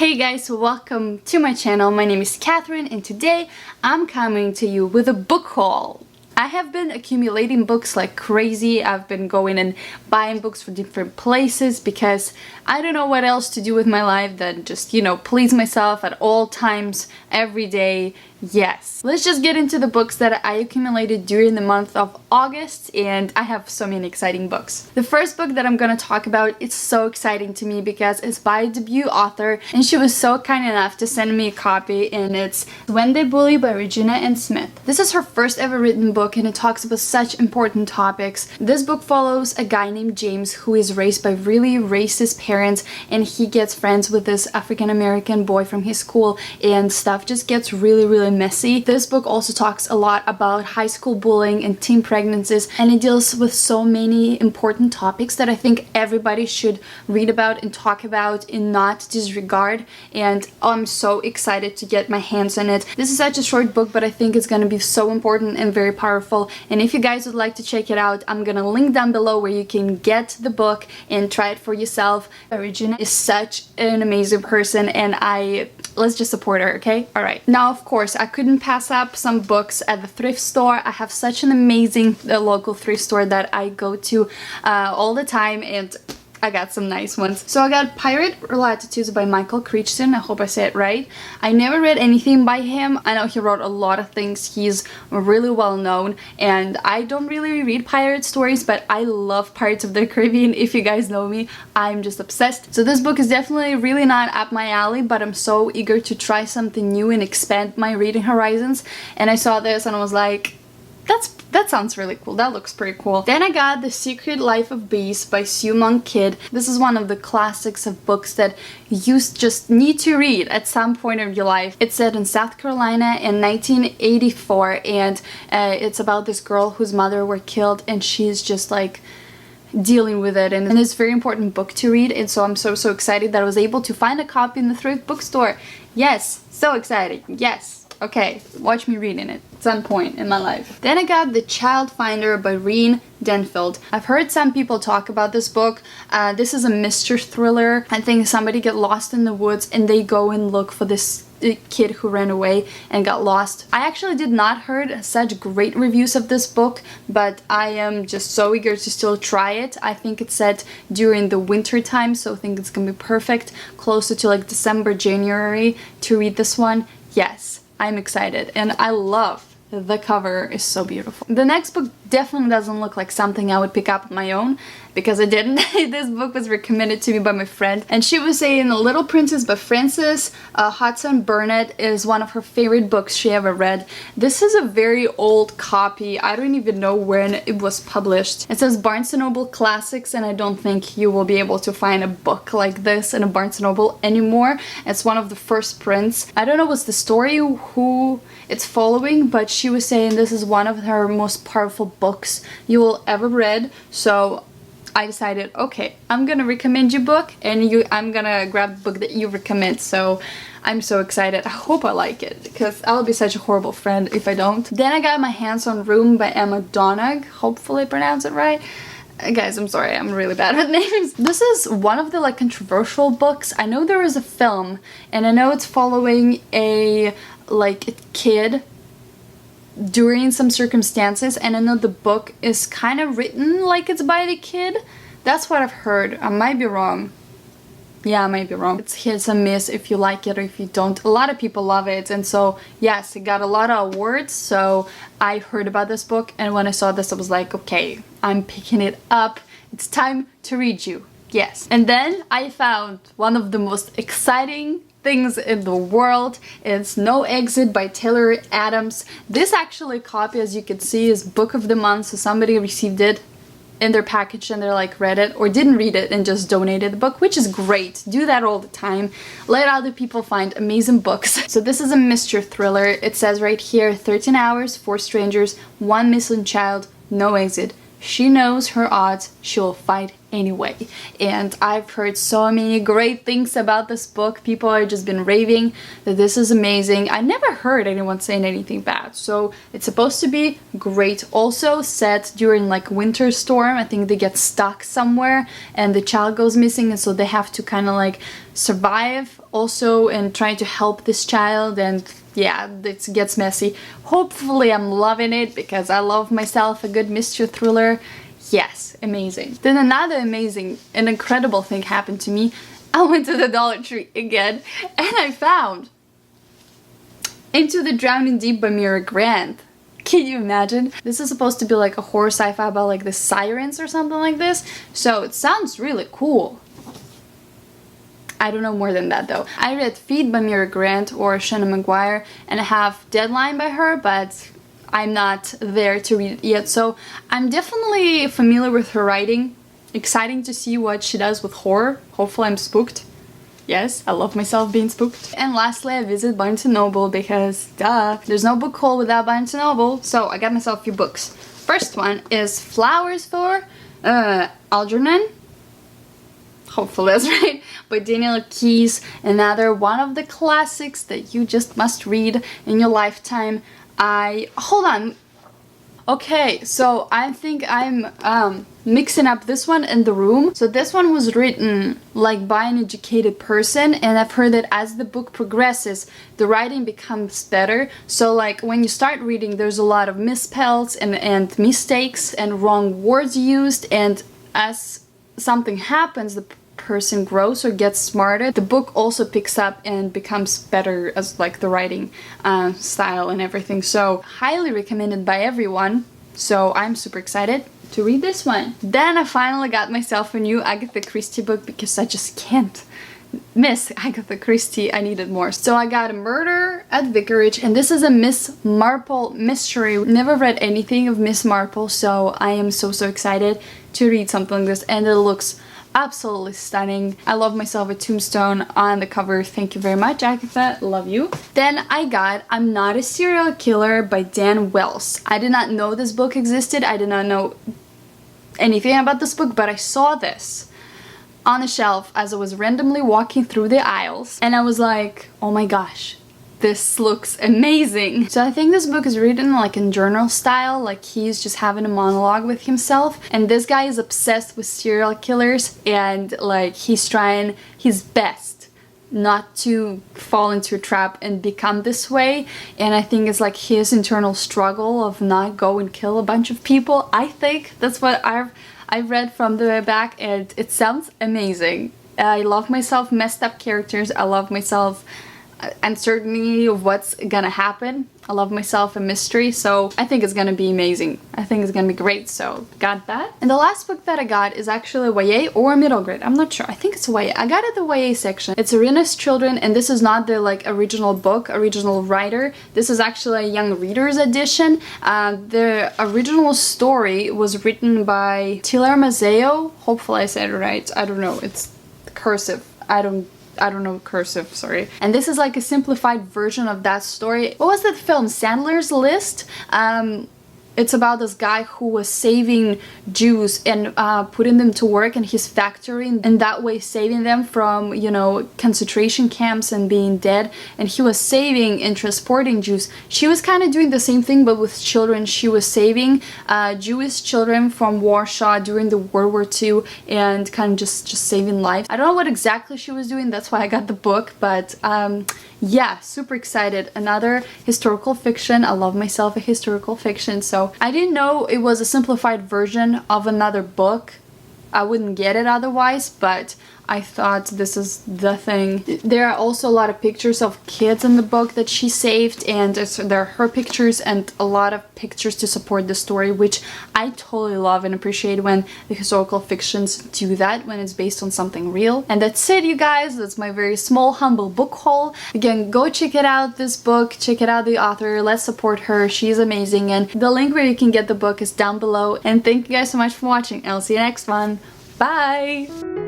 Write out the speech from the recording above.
Hey guys, welcome to my channel. My name is Catherine and today I'm coming to you with a book haul. I have been accumulating books like crazy. I've been going and buying books from different places because I don't know what else to do with my life than just, please myself at all times, every day. Yes. Let's just get into the books that I accumulated during the month of August, and I have so many exciting books. The first book that I'm gonna talk about, it's so exciting to me because it's by a debut author, and she was so kind enough to send me a copy, and it's When They Bully by Regina Ann Smith. This is her first ever written book, and it talks about such important topics. This book follows a guy named James who is raised by really racist parents, and he gets friends with this African American boy from his school, and stuff just gets really messy. This book also talks a lot about high school bullying and teen pregnancies, and it deals with so many important topics that I think everybody should read about and talk about and not disregard, and I'm so excited to get my hands on it. This is such a short book, but I think it's gonna be so important and very powerful, and if you guys would like to check it out, I'm gonna link down below where you can get the book and try it for yourself. Regina is such an amazing person, and let's just support her, okay? Alright. Now, of course, I couldn't pass up some books at the thrift store. I have such an amazing local thrift store that I go to all the time, and I got some nice ones. So I got Pirate Latitudes by Michael Crichton. I hope I said it right. I never read anything by him. I know he wrote a lot of things. He's really well known, and I don't really read pirate stories, but I love Pirates of the Caribbean. If you guys know me, I'm just obsessed. So this book is definitely really not up my alley, but I'm so eager to try something new and expand my reading horizons. And I saw this and I was like, that sounds really cool. That looks pretty cool. Then I got The Secret Life of Bees by Sue Monk Kidd. This is one of the classics of books that you just need to read at some point of your life. It's set in South Carolina in 1984, and it's about this girl whose mother were killed, and she's just like dealing with it, and it's a very important book to read, and so I'm so excited that I was able to find a copy in the thrift bookstore. Yes, so exciting. Yes. Okay, watch me reading it at some point in my life. Then I got The Child Finder by Reen Denfield. I've heard some people talk about this book. This is a mystery thriller. I think somebody get lost in the woods and they go and look for this kid who ran away and got lost. I actually did not heard such great reviews of this book, but I am just so eager to still try it. I think it's set during the winter time, so I think it's gonna be perfect, closer to like December, January to read this one. Yes, I'm excited, and I love the cover is so beautiful. The next book definitely doesn't look like something I would pick up on my own, because I didn't. This book was recommended to me by my friend, and she was saying The Little Princess by Frances Hodgson Burnett is one of her favorite books she ever read. This is a very old copy. I don't even know when it was published. It says Barnes & Noble Classics, and I don't think you will be able to find a book like this in a Barnes & Noble anymore. It's one of the first prints. I don't know what's the story, who it's following, but she was saying this is one of her most powerful books you will ever read, so I decided, okay, I'm gonna recommend you a book, and I'm gonna grab the book that you recommend, so I'm so excited. I hope I like it, because I'll be such a horrible friend if I don't. Then I got my hands on Room by Emma Donoghue. Hopefully I pronounce it right. Guys, I'm sorry, I'm really bad with names. This is one of the like controversial books. I know there is a film, and I know it's following a kid during some circumstances, and I know the book is kind of written like it's by the kid. That's what I've heard. I might be wrong. Yeah, I might be wrong. It's hit and miss if you like it or if you don't. A lot of people love it, and so yes, it got a lot of awards, so I heard about this book, and when I saw this I was like, okay, I'm picking it up. It's time to read you. Yes. And then I found one of the most exciting things in the world. It's No Exit by Taylor Adams. This actually copy, as you can see, is book of the month, so somebody received it in their package and they're like read it or didn't read it and just donated the book, which is great. Do that all the time. Let other people find amazing books. So this is a mystery thriller. It says right here, 13 hours, 4 strangers, 1 missing child, no exit. she knows her odds, she'll fight anyway. And I've heard so many great things about this book. People have just been raving that this is amazing. I never heard anyone saying anything bad, so it's supposed to be great. Also set during like winter storm. I think they get stuck somewhere and the child goes missing, and so they have to kind of like survive also and try to help this child, and yeah, it gets messy. Hopefully I'm loving it because I love myself a good mystery thriller. Yes, amazing. Then another amazing and incredible thing happened to me. I went to the Dollar Tree again and I found Into the Drowning Deep by Mira Grant. Can you imagine? This is supposed to be like a horror sci-fi about like the sirens or something like this. So it sounds really cool. I don't know more than that though. I read Feed by Mira Grant or Shannon Maguire, and I have Deadline by her, but I'm not there to read it yet, so I'm definitely familiar with her writing. Exciting to see what she does with horror. Hopefully I'm spooked. Yes, I love myself being spooked. And lastly, I visit Barnes & Noble because, duh, there's no book haul without Barnes & Noble, so I got myself a few books. First one is Flowers for Algernon. Hopefully that's right, by Daniel Keyes, another one of the classics that you just must read in your lifetime. Hold on. Okay, so I think I'm mixing up this one and The Room. So this one was written like by an educated person, and I've heard that as the book progresses, the writing becomes better. So like when you start reading, there's a lot of misspells and mistakes and wrong words used, and as something happens, the person grows or gets smarter, the book also picks up and becomes better as like the writing style and everything. So highly recommended by everyone. So I'm super excited to read this one. Then I finally got myself a new Agatha Christie book because I just can't miss Agatha Christie. I needed more. So I got a Murder at Vicarage, and this is a Miss Marple mystery. Never read anything of Miss Marple, so I am so excited to read something like this, and it looks absolutely stunning. I love myself a tombstone on the cover. Thank you very much, Agatha. Love you. Then I got I'm Not a Serial Killer by Dan Wells. I did not know this book existed. I did not know anything about this book, but I saw this on a shelf as I was randomly walking through the aisles, and I was like, oh my gosh, this looks amazing. So I think this book is written like in journal style, like he's just having a monologue with himself, and this guy is obsessed with serial killers, and like he's trying his best not to fall into a trap and become this way. And I think it's like his internal struggle of not go and kill a bunch of people. I think that's what I've read from the back, and it sounds amazing. I love myself messed up characters. I love myself uncertainty of what's gonna happen. I love myself a mystery, so I think it's gonna be amazing. I think it's gonna be great, so got that. And the last book that I got is actually YA or middle grade. I'm not sure. I think it's YA. I got it the YA section. It's Arena's Children, and this is not the like original book, original writer. This is actually a young reader's edition. The original story was written by Tiler Mazzeo. Hopefully I said it right. I don't know. It's cursive. I don't know cursive, sorry. And this is like a simplified version of that story. What was that film? Sandler's List? It's about this guy who was saving Jews and putting them to work in his factory, and that way saving them from, you know, concentration camps and being dead. And he was saving and transporting Jews. She was kind of doing the same thing, but with children. She was saving Jewish children from Warsaw during the World War II and kind of just saving lives. I don't know what exactly she was doing, that's why I got the book, but yeah, super excited. Another historical fiction. I love myself a historical fiction, so I didn't know it was a simplified version of another book. I wouldn't get it otherwise, but I thought this is the thing. There are also a lot of pictures of kids in the book that she saved, and there are her pictures and a lot of pictures to support the story, which I totally love and appreciate when the historical fictions do that, when it's based on something real. And that's it, you guys. That's my very small, humble book haul. Again, go check it out, this book, check it out the author, let's support her, she's amazing, and the link where you can get the book is down below. And thank you guys so much for watching. I'll see you next one. Bye!